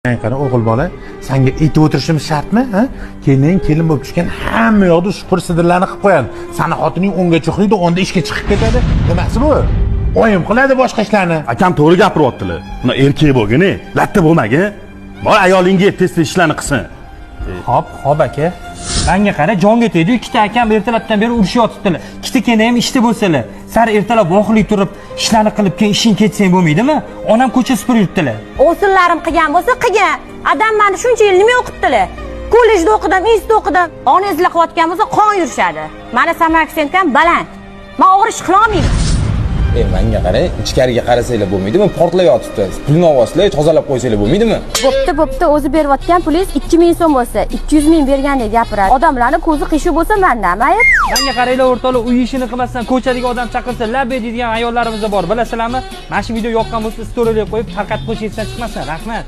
Qani o'g'il bola, senga aytib o'tirishimiz shartmi? Ha? Keyin kelin bo'lib tushgan hamma yoqda shupur sidirlarni qilib qo'yadi. Sani xotining o'nga chuqlaydi, onda ishga chiqib ketadi. Nimasi bu? Oyim qiladi boshqa ishlarni. Akam to'g'ri gapiryaptilar. Buni erkak bo'lgani, latta bo'lmagin. Bor ayolingga tez-tez ishlarni qilsin. Xo'p aka. Menga qara, jonga tegdi. Ikkita akam ertalabdan beri urushyotibdilar. Ikkita keyin ham ishda bo'lsalar, sar ertalab voqlik turib, ishlarni qilib keyin ishing ketsang bo'lmaydimi? Onam ko'cha supurib yuribdilar. O'sinlarim qilgan bo'lsa qilgan. Adam meni shuncha yil nima o'qitdilar? Kollejda o'qidim, institutda o'qidim. Onangizlar qilayotgan bo'lsa qon yurishadi. Meni samarksent ham baland. Men og'ir ish qila olmayman. Menga qarang, ichkariga qarasanglar bo'lmaydimi? Portlayotibdi. Pulni olsanglar, tozalab qo'ysanglar bo'lmaydimi? Bo'pti, o'zi berayotgan pulingiz 2000 so'm bo'lsa, 200 ming bergandek gapiradi. Odamlarning ko'zi qishi bo'lsa, mendan mayib. Menga qaranglar, o'rtoqlar, uy ishini qilmasdan ko'chadagi odam chaqirsa, labbe deydigan ayollarimiz bor. Bilasizlarmi? Mana shu video yoqqan bo'lsa, storyga qo'yib, tarqatib qo'yishingizdan chiqmasin. Rahmat.